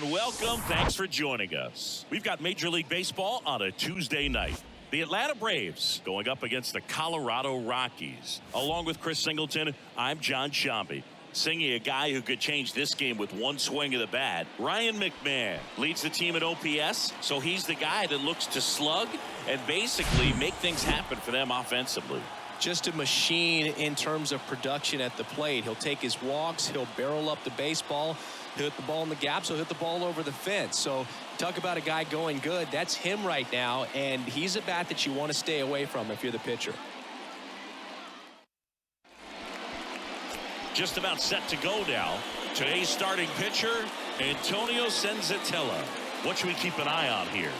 and welcome. Thanks for joining us. We've got Major League Baseball on a Tuesday night. The Atlanta Braves going up against the Colorado Rockies. Along with Chris Singleton, I'm John Shambi. Singing a guy who could change this game with one swing of the bat. Ryan McMahon leads the team at OPS, so he's the guy that looks to slug and basically make things happen for them offensively. Just a machine in terms of production at the plate. He'll take his walks, he'll barrel up the baseball, he'll hit the ball in the gaps, he'll hit the ball over the fence. So talk about a guy going good. That's him right now, and he's a bat that you want to stay away from if you're the pitcher. Just about set to go now. Today's starting pitcher, Antonio Senzatella. What should we keep an eye on here?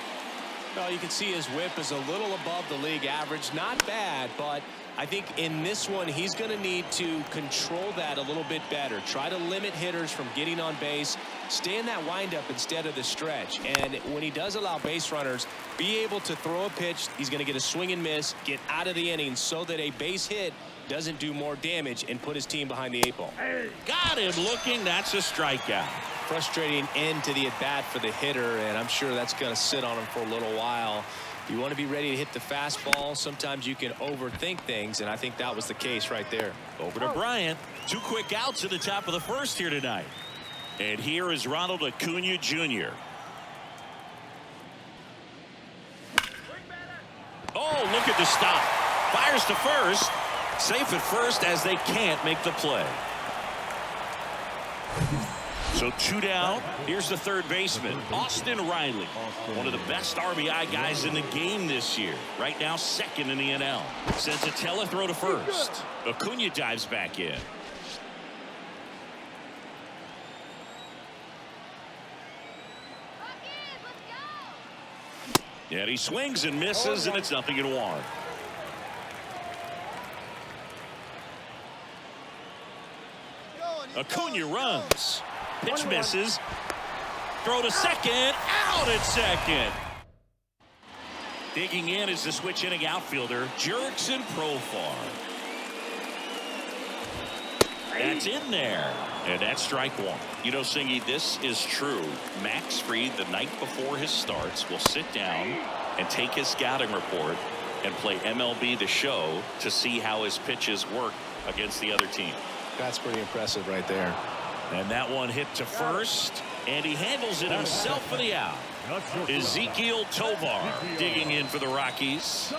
Well, you can see his whip is a little above the league average. Not bad, but I think in this one, he's going to need to control that a little bit better. Try to limit hitters from getting on base. Stay in that windup instead of the stretch. And when he does allow base runners, be able to throw a pitch. He's going to get a swing and miss, get out of the inning so that a base hit doesn't do more damage and put his team behind the 8 ball. Got him looking. That's a strikeout. Frustrating end to the at-bat for the hitter, and I'm sure that's going to sit on him for a little while. You want to be ready to hit the fastball. Sometimes you can overthink things, and I think that was the case right there. Over to Bryant. 2 quick outs at the top of the first here tonight. And here is Ronald Acuna Jr. Oh, look at the stop. Fires to first. Safe at first as they can't make the play. So 2 down. Here's the third baseman, Austin Riley. One of the best RBI guys in the game this year. Right now, second in the NL. Senzatella throw to first. Acuna dives back in. And he swings and misses, and it's 0-1. Acuna runs. Pitch misses. Throw to second. Out at second. Digging in is the switch inning outfielder, Jurickson Profar. That's in there. And that's strike 1. You know, Singy, this is true. Max Fried, the night before his starts, will sit down and take his scouting report and play MLB The Show to see how his pitches work against the other team. That's pretty impressive right there. And that one hit to first, and he handles it himself for the out. Ezequiel Tovar digging in for the Rockies.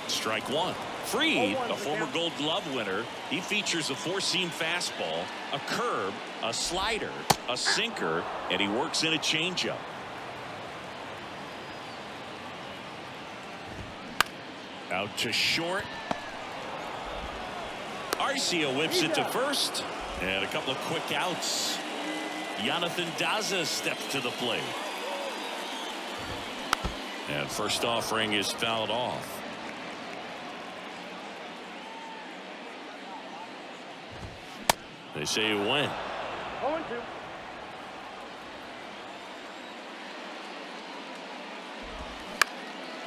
Strike 1. Fried, a former Gold Glove winner, he features a 4-seam fastball, a curve, a slider, a sinker, and he works in a changeup. Out to short. Arcia whips it to first, and a couple of quick outs. Jonathan Daza steps to the plate. And first offering is fouled off. They say you win. 0-2.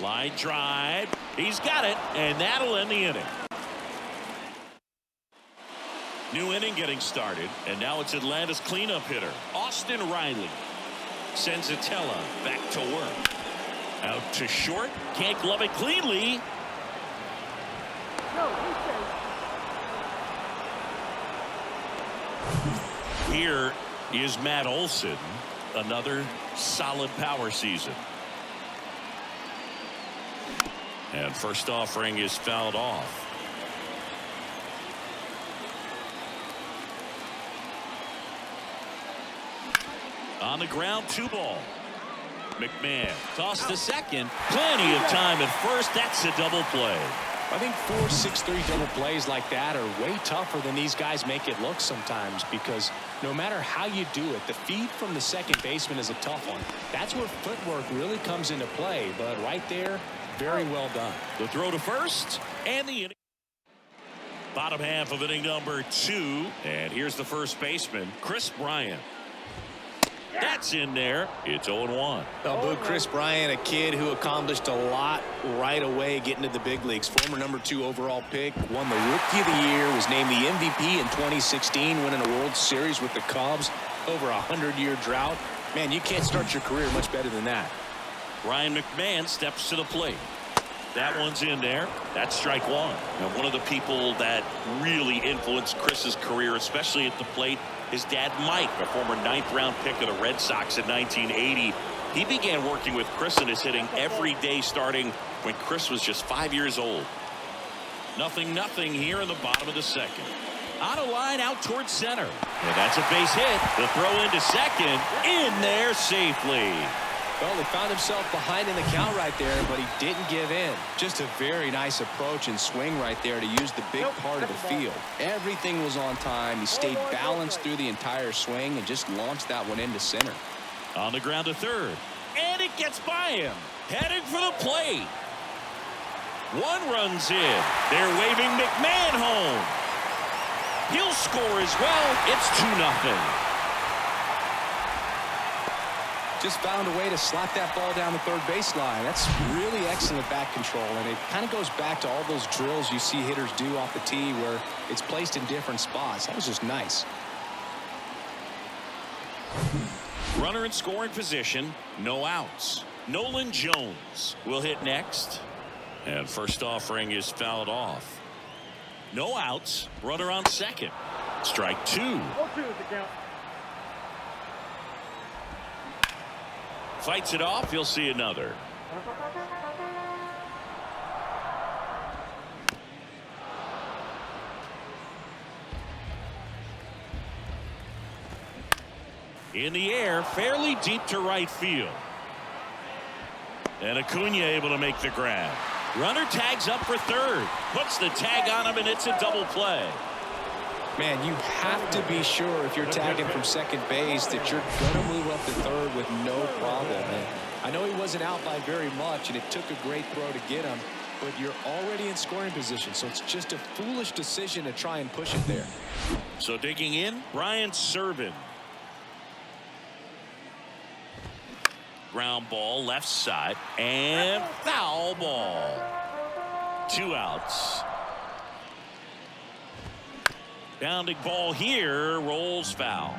Line drive. He's got it, and that'll end the inning. New inning getting started, and now it's Atlanta's cleanup hitter, Austin Riley. Senzatella back to work. Out to short. Can't glove it cleanly. Here is Matt Olson. Another solid power season. And first offering is fouled off. On the ground, 2 ball. McMahon tossed to second. Plenty of time at first. That's a double play. I think 4-6-3 double plays like that are way tougher than these guys make it look sometimes, because no matter how you do it, the feed from the second baseman is a tough one. That's where footwork really comes into play. But right there, very well done. The throw to first, and the inning. Bottom half of inning number 2. And here's the first baseman, Chris Bryant. That's in there. It's 0-1. Well, Boo, Chris Bryant, a kid who accomplished a lot right away getting to the big leagues. Former number 2 overall pick, won the Rookie of the Year, was named the MVP in 2016, winning a World Series with the Cubs. over a 100-year drought. Man, you can't start your career much better than that. Ryan McMahon steps to the plate. That one's in there. That's strike one. Now, one of the people that really influenced Chris's career, especially at the plate, his dad Mike, a former 9th-round pick of the Red Sox in 1980. He began working with Chris in his hitting every day starting when Chris was just 5 years old. 0-0 here in the bottom of the second. On a line out towards center. And that's a base hit. The throw into second. In there safely. Well, he found himself behind in the count right there, but he didn't give in. Just a very nice approach and swing right there to use the big part of the field. Everything was on time. He stayed balanced through the entire swing and just launched that one into center. On the ground to third. And it gets by him. Heading for the plate. One run's in. They're waving McMahon home. He'll score as well. It's 2-0. Just found a way to slap that ball down the third baseline. That's really excellent bat control, and it kind of goes back to all those drills you see hitters do off the tee where it's placed in different spots. That was just nice. Runner in scoring position, no outs. Nolan Jones will hit next. And first offering is fouled off. No outs, runner on second. Strike two. Fights it off, you'll see another. In the air, fairly deep to right field. And Acuna able to make the grab. Runner tags up for third. Puts the tag on him, and it's a double play. Man, you have to be sure if you're tagging from second base that you're going to move up to third with no problem. And I know he wasn't out by very much, and it took a great throw to get him, but you're already in scoring position, so it's just a foolish decision to try and push it there. So digging in, Brian Serven. Ground ball left side and foul ball. 2 outs. Bounding ball here, rolls foul.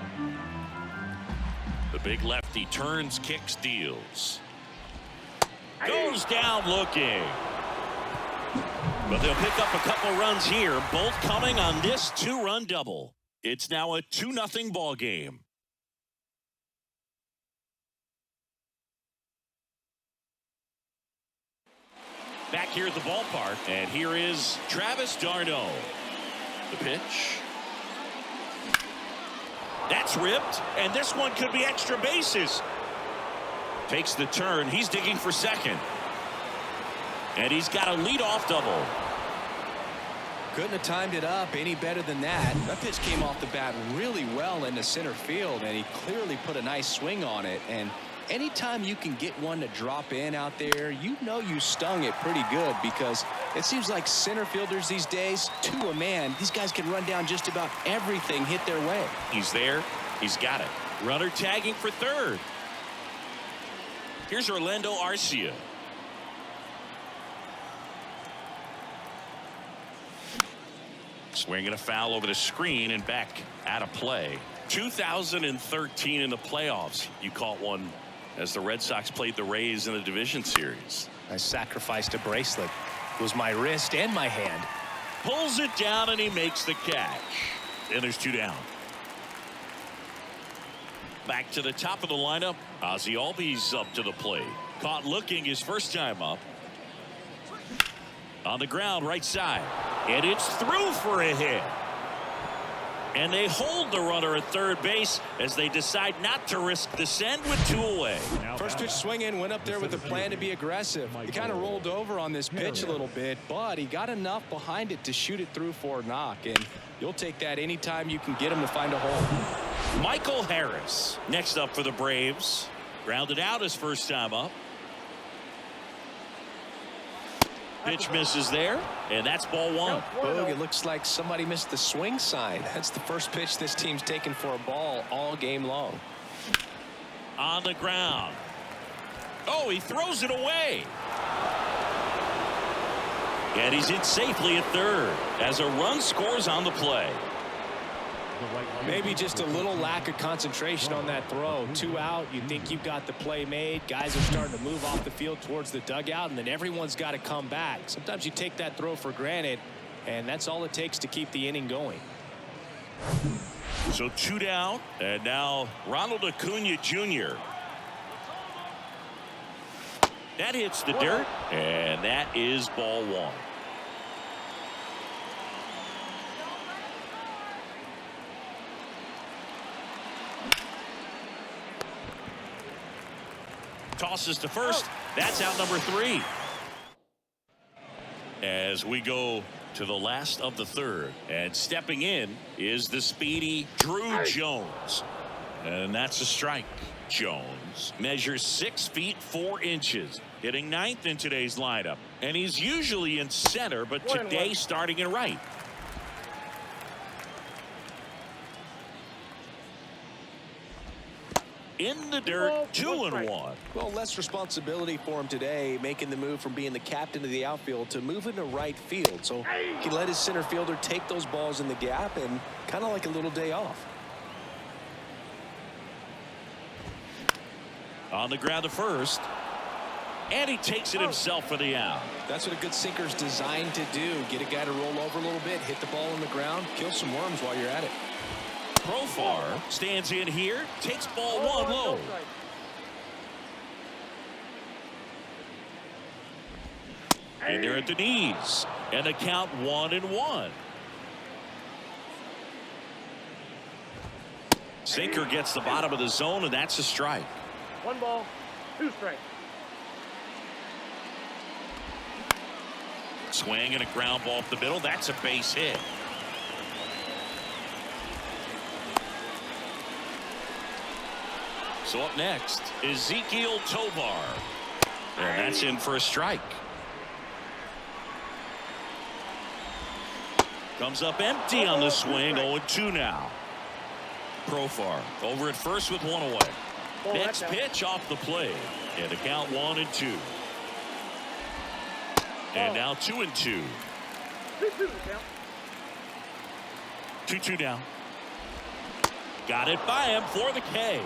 The big lefty turns, kicks, deals. Goes down looking. But they'll pick up a couple runs here, both coming on this 2-run double. It's now a 2-0 ball game. Back here at the ballpark, and here is Travis d'Arnaud. The pitch. That's ripped, and this one could be extra bases. Takes the turn. He's digging for second. And he's got a leadoff double. Couldn't have timed it up any better than that. That pitch came off the bat really well into center field, and he clearly put a nice swing on it. And anytime you can get one to drop in out there, you know you stung it pretty good, because it seems like center fielders these days, to a man, these guys can run down just about everything hit their way. He's there. He's got it. Runner tagging for third. Here's Orlando Arcia. Swinging a foul over the screen and back out of play. 2013 in the playoffs, you caught one as the Red Sox played the Rays in the division series. I sacrificed a bracelet. It was my wrist and my hand. Pulls it down and he makes the catch. And there's 2 down. Back to the top of the lineup. Ozzie Albies up to the plate. Caught looking his first time up. On the ground right side. And it's through for a hit. And they hold the runner at third base as they decide not to risk the send with 2 away. First pitch swing in, went up there with a plan to be aggressive. He kind of rolled over on this pitch a little bit, but he got enough behind it to shoot it through for a knock. And you'll take that anytime you can get him to find a hole. Michael Harris next up for the Braves. Grounded out his first time up. Pitch misses there, and that's ball 1. Boog, it looks like somebody missed the swing sign. That's the first pitch this team's taken for a ball all game long. On the ground. Oh, he throws it away. And he's in safely at third as a run scores on the play. Maybe just a little lack of concentration on that throw. 2 out, you think you've got the play made. Guys are starting to move off the field towards the dugout, and then everyone's got to come back. Sometimes you take that throw for granted, and that's all it takes to keep the inning going. So 2 down, and now Ronald Acuna Jr. That hits the dirt, and that is ball 1. Tosses to first. That's out number 3. As we go to the last of the 3rd, and stepping in is the speedy Drew Jones, and that's a strike. Jones measures 6 feet 4 inches, hitting 9th in today's lineup, and he's usually in center, but today starting in right. In the dirt, 2-1. Well, less responsibility for him today, making the move from being the captain of the outfield to moving to right field. So he can let his center fielder take those balls in the gap and kind of like a little day off. On the ground to first. And he takes it himself for the out. That's what a good sinker's designed to do. Get a guy to roll over a little bit, hit the ball on the ground, kill some worms while you're at it. Profar stands in here, takes ball 1 low. And they're at the knees, and the count 1-1. Sinker gets the bottom of the zone, and that's a strike. 1 ball, 2 strikes. Swing and a ground ball up the middle. That's a base hit. So up next, Ezequiel Tovar. And that's in for a strike. Comes up empty on the swing. 0-2 now. Profar over at first with 1 away. Next pitch off the plate. And the count 1-2. And now 2-2. 2-2 down. Got it by him for the K.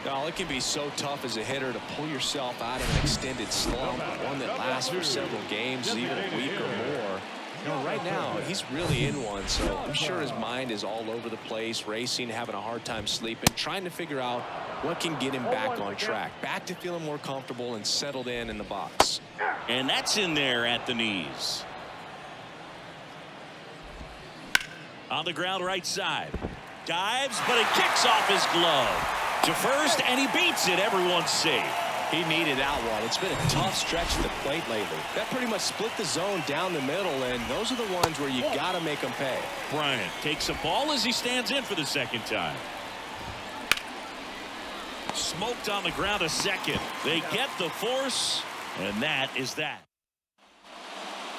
Well, it can be so tough as a hitter to pull yourself out of an extended slump, one that lasts for several games, even a week or more. You know, right now, he's really in one, so I'm sure his mind is all over the place, racing, having a hard time sleeping, trying to figure out what can get him back on track, back to feeling more comfortable and settled in the box. And that's in there at the knees. On the ground right side. Dives, but it kicks off his glove. To first, and he beats it. Everyone's safe. He needed that one. It's been a tough stretch at the plate lately. That pretty much split the zone down the middle, and those are the ones where you got to make them pay. Bryant takes a ball as he stands in for the 2nd time. Smoked on the ground a second. They get the force, and that is that.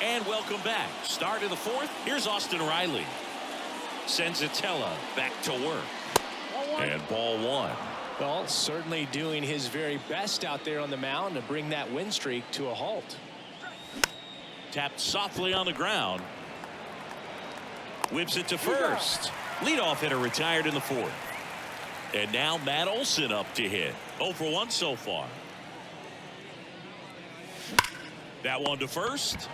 And welcome back. Start of the 4th. Here's Austin Riley. Senzatella back to work. And ball 1. Well, certainly doing his very best out there on the mound to bring that win streak to a halt. Tapped softly on the ground. Whips it to first. Leadoff hitter retired in the 4th. And now Matt Olson up to hit. 0 for 1 so far. That one to first.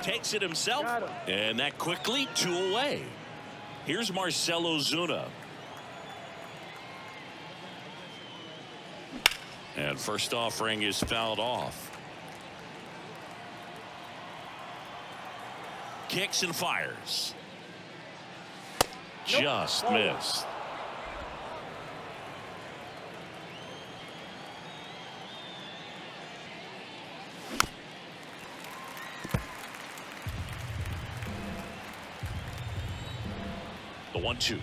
Takes it himself. And that quickly 2 away. Here's Marcell Ozuna. And first offering is fouled off. Kicks and fires. Just missed. The 1-2.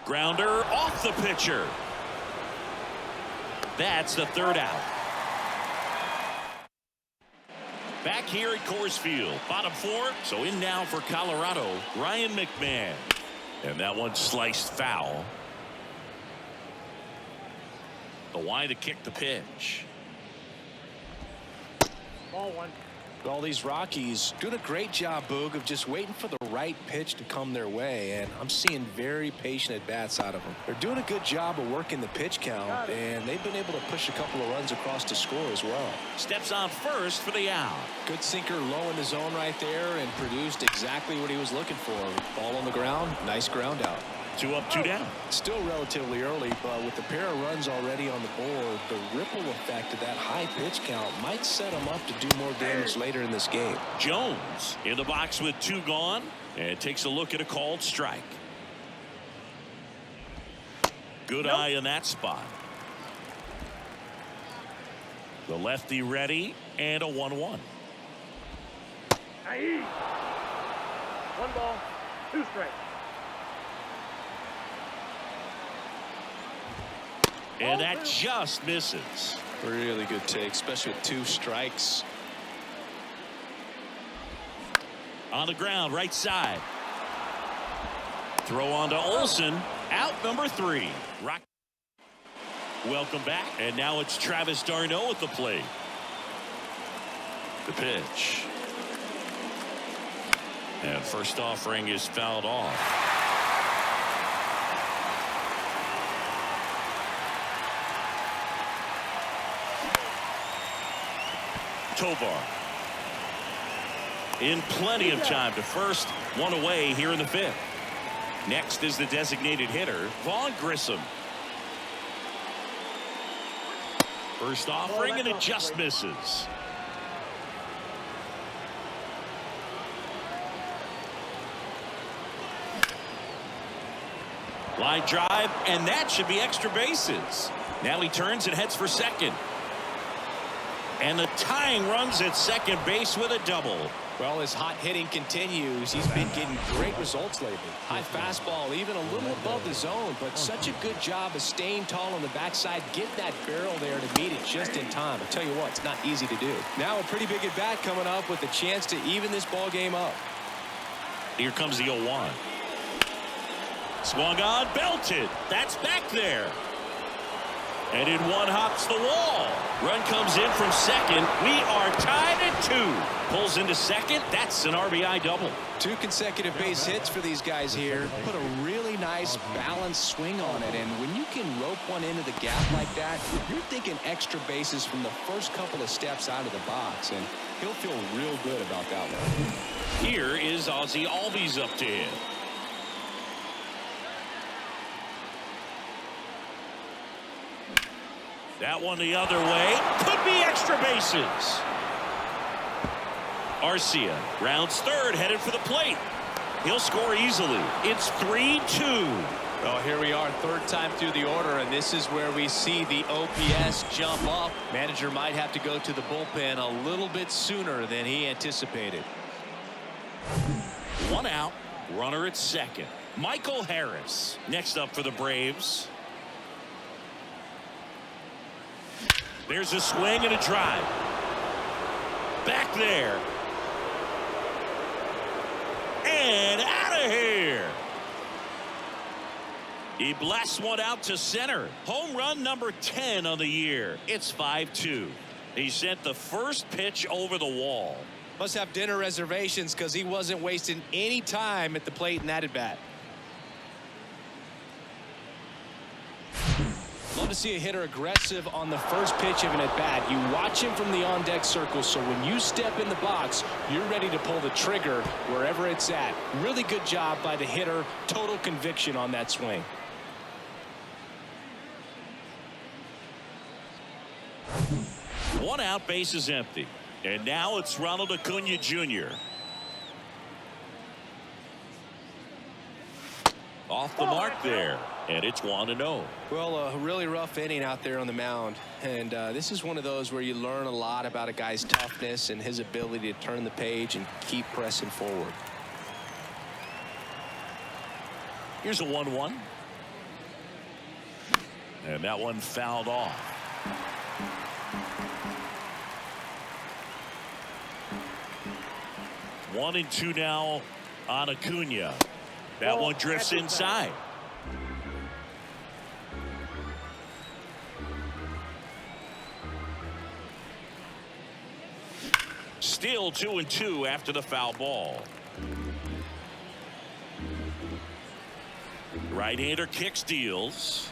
Grounder off the pitcher. That's the 3rd out. Back here at Coors Field, bottom 4. So in now for Colorado, Ryan McMahon. And that one sliced foul. The wide to kick the pitch. Ball 1. All these Rockies doing a great job, Boog, of just waiting for the right pitch to come their way, and I'm seeing very patient at-bats out of them. They're doing a good job of working the pitch count, and they've been able to push a couple of runs across to score as well. Steps on first for the out. Good sinker low in the zone right there and produced exactly what he was looking for. Ball on the ground, nice ground out. 2 up, 2 down. Still relatively early, but with the pair of runs already on the board, the ripple effect of that high pitch count might set him up to do more damage later in this game. Jones in the box with 2 gone and takes a look at a called strike. Good eye in that spot. The lefty ready and a 1-1. 1 ball, 2 strikes. And that just misses. Really good take, especially with 2 strikes. On the ground, right side. Throw on to Olsen. Out number 3. Rock. Welcome back. And now it's Travis d'Arnaud at the plate. The pitch. And first offering is fouled off. Tovar in plenty of time to first, 1 away here in the 5th. Next is the designated hitter, Vaughn Grissom. First offering and it just misses. Line drive, and that should be extra bases. Now he turns and heads for second. And the tying runs at second base with a double. Well, his hot hitting continues. He's been getting great results lately. High fastball, even a little above the zone, but such a good job of staying tall on the backside, getting that barrel there to meet it just in time. I'll tell you what, it's not easy to do. Now a pretty big at bat coming up with a chance to even this ball game up. Here comes the 0-1. Swung on, belted. That's back there. And in one hops the wall. Run comes in from second. We are tied at 2. Pulls into second. That's an RBI double. 2 consecutive base hits for these guys here. Put a really nice balanced swing on it. And when you can rope one into the gap like that, you're thinking extra bases from the first couple of steps out of the box. And he'll feel real good about that one. Here is Ozzie Albies up to him. That one the other way. Could be extra bases. Arcia rounds third, headed for the plate. He'll score easily. It's 3-2. Well, here we are, 3rd time through the order, and this is where we see the OPS jump up. Manager might have to go to the bullpen a little bit sooner than he anticipated. 1 out, runner at second. Michael Harris next up for the Braves. There's a swing and a drive. Back there. And out of here. He blasts one out to center. Home run number 10 on the year. It's 5-2. He sent the first pitch over the wall. Must have dinner reservations because he wasn't wasting any time at the plate in that at bat. Love to see a hitter aggressive on the first pitch of an at-bat. You watch him from the on-deck circle, so when you step in the box, you're ready to pull the trigger wherever it's at. Really good job by the hitter. Total conviction on that swing. One out, base is empty. And now it's Ronald Acuna Jr. Off the mark there. And it's 1-0. Well, a really rough inning out there on the mound. And this is one of those where you learn a lot about a guy's toughness and his ability to turn the page and keep pressing forward. Here's a 1-1. And that one fouled off. One and 2 now on Acuna. That one drifts inside. Still 2-2 after the foul ball. Right-hander kicks, deals.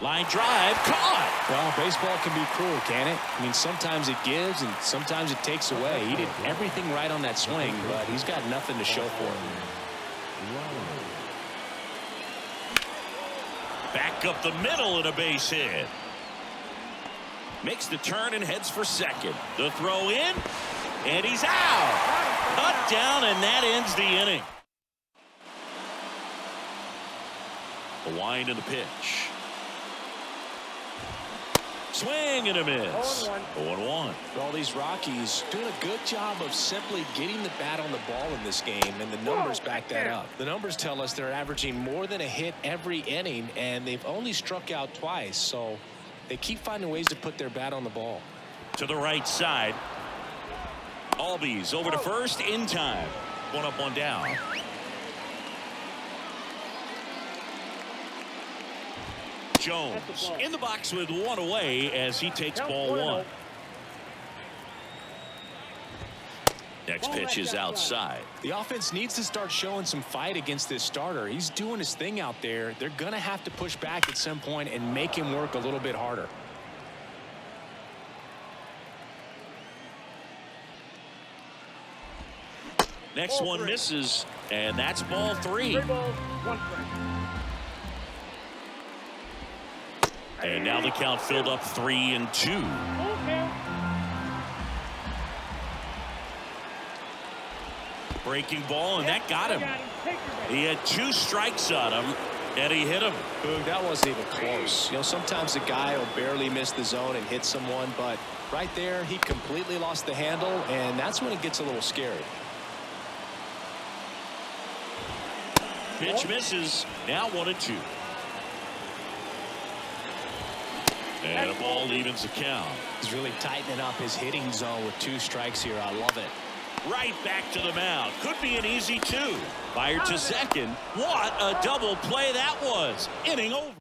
Line drive, caught. Well, baseball can be cruel, can it? I mean, sometimes it gives and sometimes it takes away. He did everything right on that swing, but he's got nothing to show for it. Back up the middle and a base hit. Makes the turn and heads for second. The throw in, and he's out. Cut down, and that ends the inning. The wind and the pitch. Swing and a miss. 0-1. Well, these Rockies doing a good job of simply getting the bat on the ball in this game, and the numbers back that up. The numbers tell us they're averaging more than a hit every inning, and they've only struck out twice, so they keep finding ways to put their bat on the ball. To the right side. Albies over to first in time. One up, one down. Jones in the box with one away as he takes ball one. Next pitch is outside. The offense needs to start showing some fight against this starter. He's doing his thing out there. They're going to have to push back at some point and make him work a little bit harder. Next one misses, and that's ball three. 3 balls, 1 strike. And now the count filled up 3-2. Breaking ball, and that got him. He had 2 strikes on him, and he hit him. Boog, that wasn't even close. You know, sometimes a guy will barely miss the zone and hit someone, but right there, he completely lost the handle, and that's when it gets a little scary. Pitch misses. Now 1-2. And a ball evens the count. He's really tightening up his hitting zone with 2 strikes here. I love it. Right back to the mound. Could be an easy 2. Fired to second. What a double play that was. Inning over.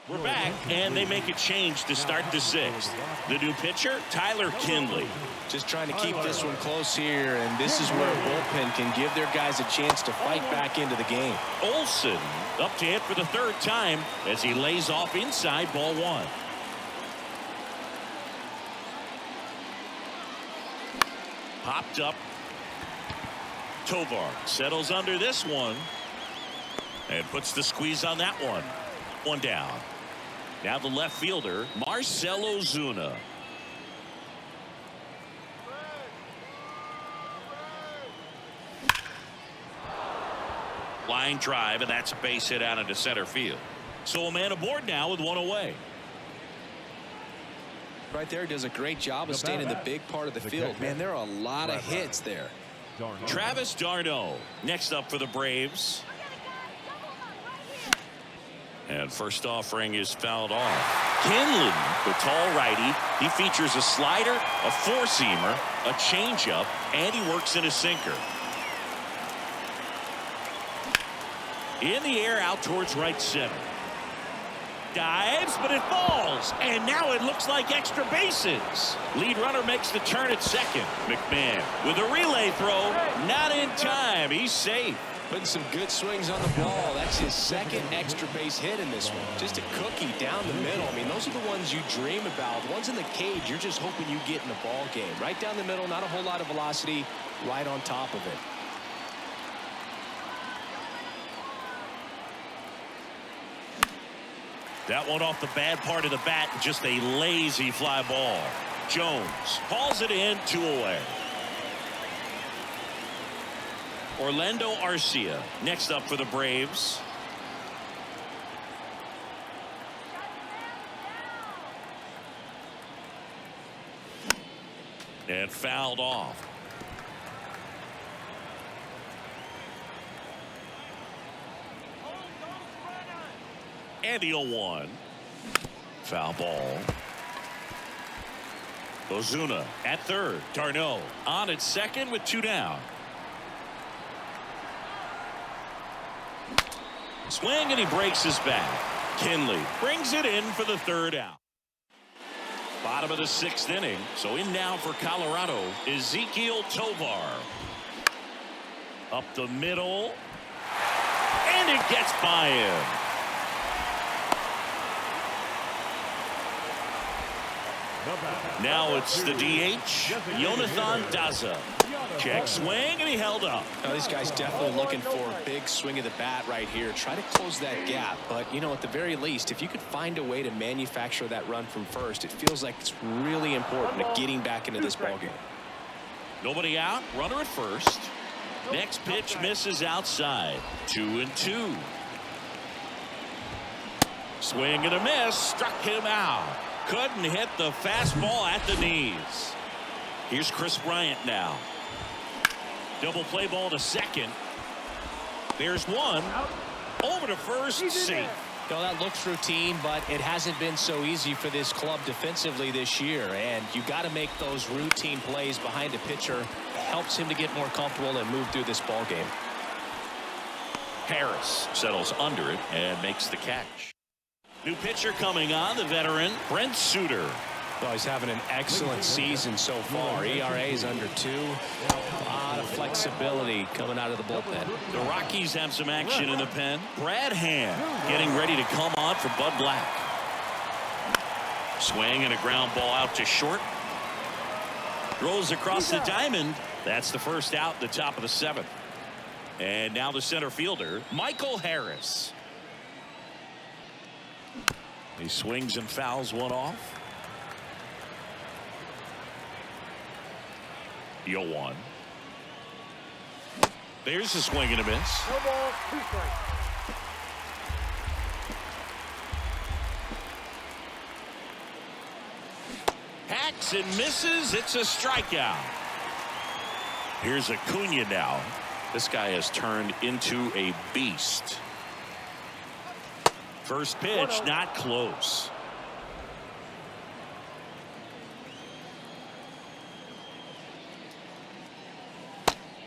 We're back, and they make a change to start the 6th. The new pitcher, Tyler Kinley. Just trying to keep this one close here, and this is where a bullpen can give their guys a chance to fight back into the game. Olsen up to hit for the 3rd time as he lays off inside ball 1. Popped up. Tovar settles under this one and puts the squeeze on that one. 1 down. Now the left fielder, Marcell Ozuna. Line drive, and that's a base hit out into center field. So a man aboard now with 1 away. Right there, does a great job of staying in the big part of the field. Man, there are a lot of hits there. Travis d'Arnaud next up for the Braves. And first offering is fouled off. Kinley, the tall righty, he features a slider, a 4-seamer, a changeup, and he works in a sinker. In the air out towards right center. Dives, but it falls, and now it looks like extra bases. Lead runner makes the turn at second. McMahon with a relay throw, not in time. He's safe. Putting some good swings on the ball. That's his 2nd extra base hit in this one. Just a cookie down the middle. I mean, those are the ones you dream about. The ones in the cage, you're just hoping you get in a ball game. Right down the middle, not a whole lot of velocity, right on top of it. That one off the bad part of the bat, just a lazy fly ball. Jones hauls it in, 2 away. Orlando Arcia next up for the Braves. And fouled off. And the 0-1. Foul ball. Ozuna at third. d'Arnaud on at second with 2 down. Swing, and he breaks his back. Kinley brings it in for the 3rd out. Bottom of the 6th inning. So in now for Colorado, Ezequiel Tovar. Up the middle. And it gets by him. Now it's the DH, Jonathan Daza. Check swing, and he held up. Now, this guy's definitely looking for a big swing of the bat right here. Try to close that gap. But, you know, at the very least, if you could find a way to manufacture that run from first, it feels like it's really important to getting back into this ballgame. Nobody out, runner at first. Next pitch misses outside. 2-2. Swing and a miss. Struck him out. Couldn't hit the fastball at the knees. Here's Chris Bryant now. Double play ball to second. There's one. Over to first. Safe. No, that looks routine, but it hasn't been so easy for this club defensively this year. And you got to make those routine plays behind a pitcher. Helps him to get more comfortable and move through this ball game. Harris settles under it and makes the catch. New pitcher coming on, the veteran Brent Suter. Well, he's having an excellent season so far. ERA is under 2. A lot of flexibility coming out of the bullpen. The Rockies have some action in the pen. Brad Hand getting ready to come on for Bud Black. Swing and a ground ball out to short. Throws across the diamond. That's the first out at the top of the 7th. And now the center fielder, Michael Harris. He swings and fouls one off. 0-1. There's a swing and a miss. No ball, 2 strikes. Hacks and misses. It's a strikeout. Here's Acuna now. This guy has turned into a beast. First pitch, not close.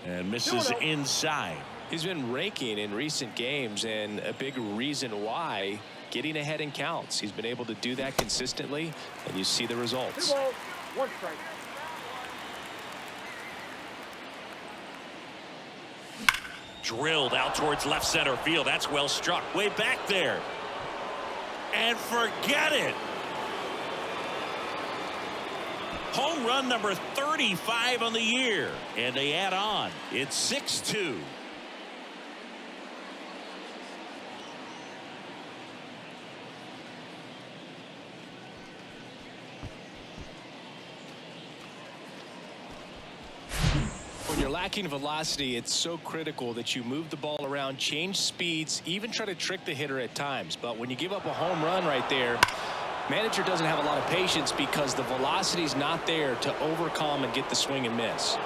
And misses inside. He's been raking in recent games, and a big reason why, getting ahead in counts. He's been able to do that consistently, and you see the results. 2 balls, 1 strike. Drilled out towards left center field. That's well struck. Way back there. And forget it. Home run number 35 on the year. And they add on. It's 6-2. When you're lacking velocity, it's so critical that you move the ball around, change speeds, even try to trick the hitter at times. But when you give up a home run right there, manager doesn't have a lot of patience because the velocity's not there to overcome and get the swing and miss.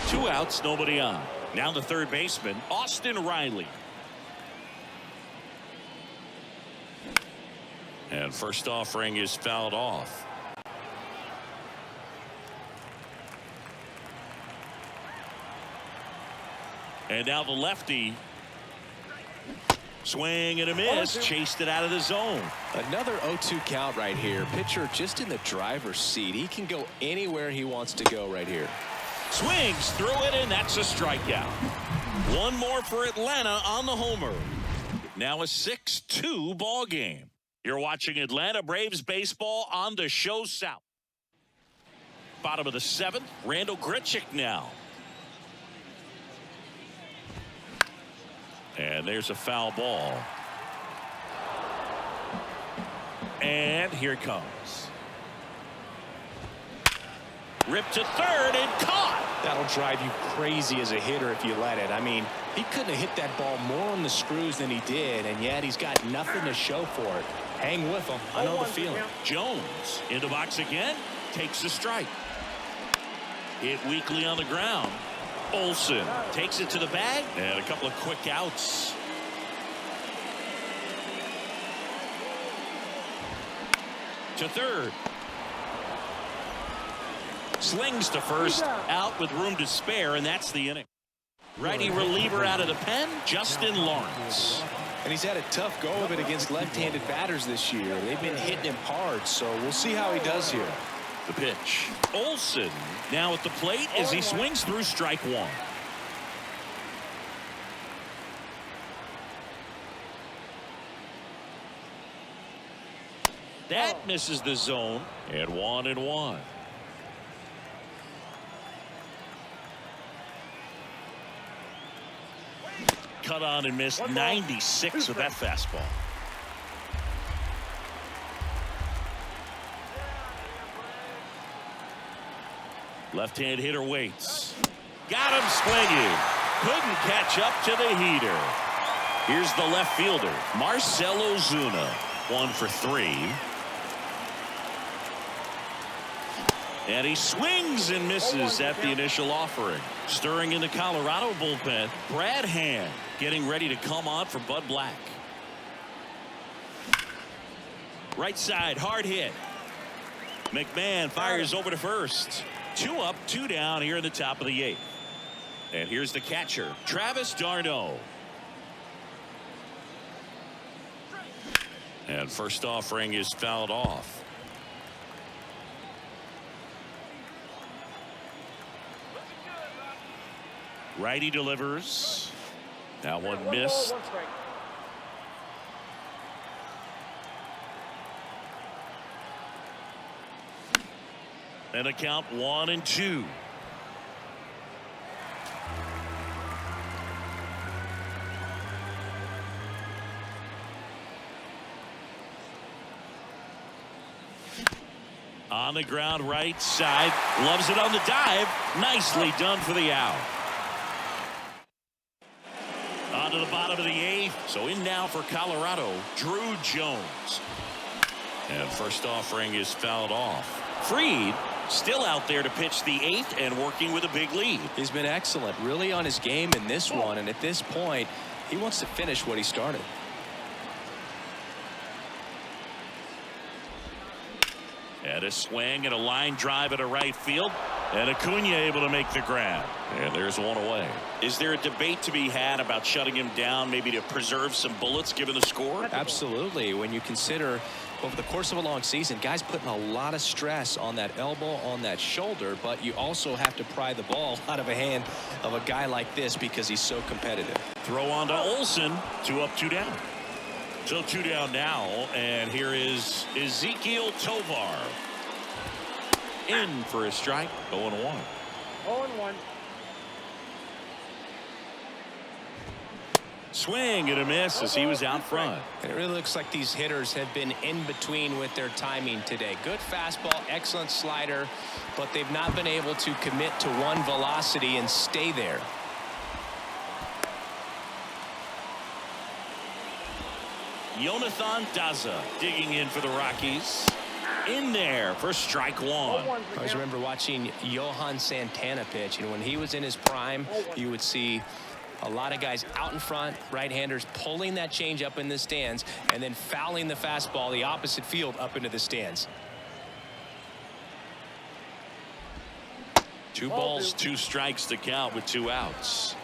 2 outs, nobody on. Now the third baseman, Austin Riley. And first offering is fouled off. And now the lefty. Swing and a miss. Chased it out of the zone. Another 0-2 count right here. Pitcher just in the driver's seat. He can go anywhere he wants to go right here. Swings through it, and that's a strikeout. One more for Atlanta on the homer. Now a 6-2 ball game. You're watching Atlanta Braves baseball on the Show South. Bottom of the 7th, Randal Grichuk now. And there's a foul ball. And here it comes. Ripped to third and caught. That'll drive you crazy as a hitter if you let it. I mean, he couldn't have hit that ball more on the screws than he did, and yet he's got nothing to show for it. Hang with him. I know the feeling. Jones in the box again. Takes the strike. Hit weakly on the ground. Olsen takes it to the bag, and a couple of quick outs. To third. Slings to first, out with room to spare, and that's the inning. Righty reliever out of the pen, Justin Lawrence. And he's had a tough go of it against left-handed batters this year. They've been hitting him hard, so we'll see how he does here. The pitch. Olsen now at the plate as he swings through strike one. That misses the zone, and 1-1. Cut on and missed 96 with that fastball. Left-hand hitter waits. Got him swinging. Couldn't catch up to the heater. Here's the left fielder, Marcell Ozuna. 1 for 3. And he swings and misses at the initial offering. Stirring in the Colorado bullpen, Brad Hand getting ready to come on for Bud Black. Right side, hard hit. McMahon fires over to first. 2 up, 2 down here in the top of the 8th. And here's the catcher, Travis d'Arnaud. And first offering is fouled off. Righty delivers. That one missed. And a count 1-2. On the ground right side. Loves it on the dive. Nicely done for the out. On to the bottom of the 8th. So in now for Colorado, Drew Jones. And first offering is fouled off. Fried still out there to pitch the 8th and working with a big lead. He's been excellent, really on his game in this one. And at this point, he wants to finish what he started. And a swing and a line drive at a right field. And Acuna able to make the grab. And there's one away. Is there a debate to be had about shutting him down, maybe to preserve some bullets given the score? Absolutely. When you consider over the course of a long season, guys putting a lot of stress on that elbow, on that shoulder, but you also have to pry the ball out of a hand of a guy like this because he's so competitive. Throw on to Olsen. 2 up, 2 down. So 2 down now, and here is Ezequiel Tovar. In for a strike. 0-1. 0-1. Swing and a miss as he was out front. And it really looks like these hitters have been in between with their timing today. Good fastball, excellent slider, but they've not been able to commit to one velocity and stay there. Jonathan Daza digging in for the Rockies. In there for strike 1. I always remember watching Johan Santana pitch, and when he was in his prime, you would see a lot of guys out in front, right-handers pulling that change up in the stands and then fouling the fastball the opposite field up into the stands. 2 balls, 2 strikes to count with 2 outs.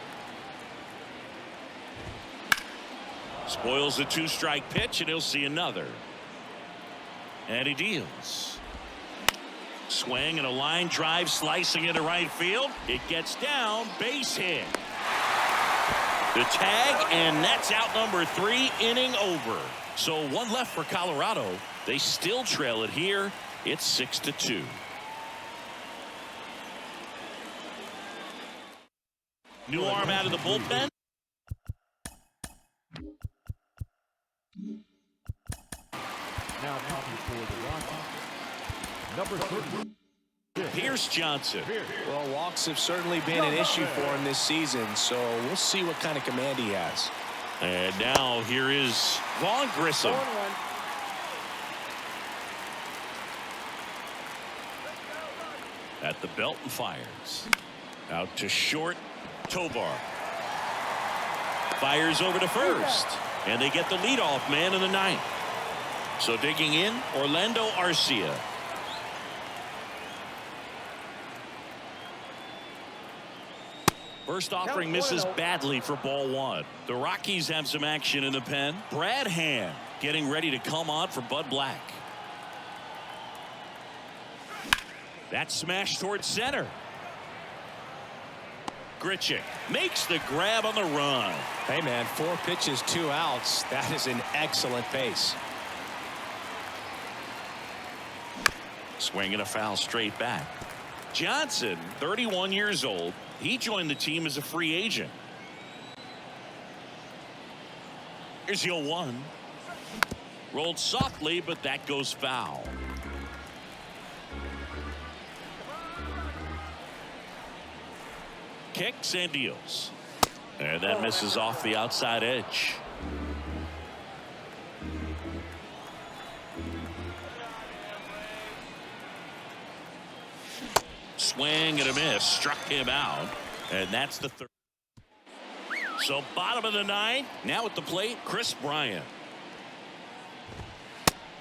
Spoils the 2-strike pitch, and he'll see another. And he deals. Swing and a line drive slicing into right field. It gets down, base hit. The tag, and that's out number 3, inning over. So 1 left for Colorado. They still trail it here. It's 6-2. New arm out of the bullpen. Now for the Rockies, number 30. Here's Johnson. Well, walks have certainly been an issue for him this season, so we'll see what kind of command he has. And now here is Vaughn Grissom. 0-1. At the belt and fires. Out to short. Tovar fires over to first, and they get the leadoff man in the 9th. So digging in, Orlando Arcia. First offering misses badly for ball one. The Rockies have some action in the pen. Brad Hand getting ready to come on for Bud Black. That smash towards center. Grichuk makes the grab on the run. Hey man, 4 pitches, 2 outs. That is an excellent pace. Swing and a foul straight back. Johnson, 31 years old. He joined the team as a free agent. Here's 0-1. Rolled softly, but that goes foul. Kicks and deals. And that misses off the outside edge. Swing and a miss. Struck him out. And that's the third. So bottom of the ninth. Now at the plate, Chris Bryant.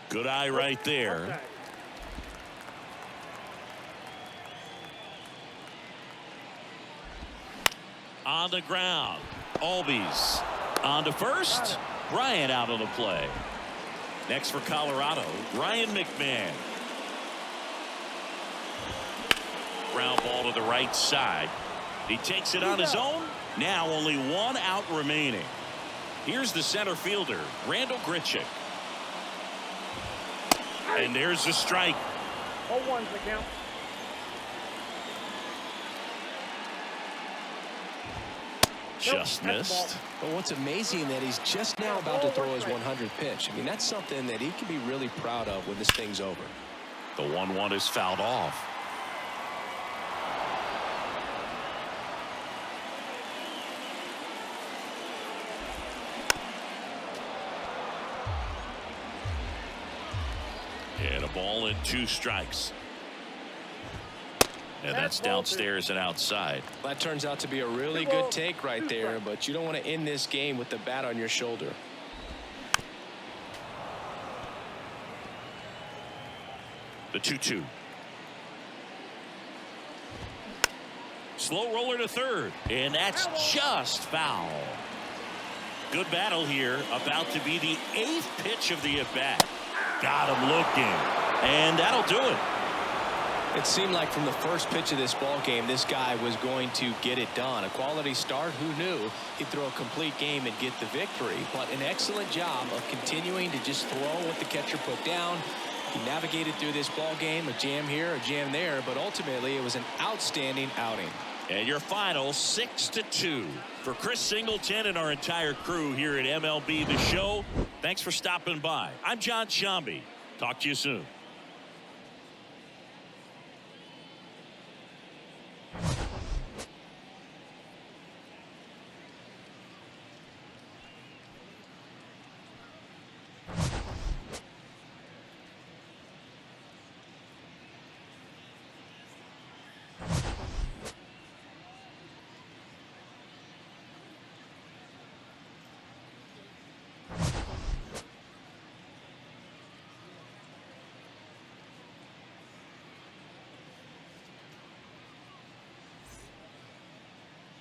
Good eye right there. On the ground. Albies on to first. Bryant out of the play. Next for Colorado, Ryan McMahon. Ground ball to the right side. He takes it on his own. Now only 1 out remaining. Here's the center fielder, Randal Grichuk. And there's the strike. 0-1's the count. Just missed. But what's amazing that he's just now about to throw his 100th pitch. I mean, that's something that he can be really proud of when this thing's over. The 1-1 is fouled off. And a ball and 2 strikes. And that's downstairs and outside. That turns out to be a really good take right there, but you don't want to end this game with the bat on your shoulder. The 2-2. Slow roller to third. And that's just foul. Good battle here. About to be the 8th pitch of the at-bat. Got him looking. And that'll do it. It seemed like from the first pitch of this ball game, this guy was going to get it done. A quality start. Who knew he'd throw a complete game and get the victory? But an excellent job of continuing to just throw what the catcher put down. He navigated through this ball game, a jam here, a jam there, but ultimately it was an outstanding outing. And your final 6-2 for Chris Singleton and our entire crew here at MLB The Show. Thanks for stopping by. I'm John Shambi. Talk to you soon.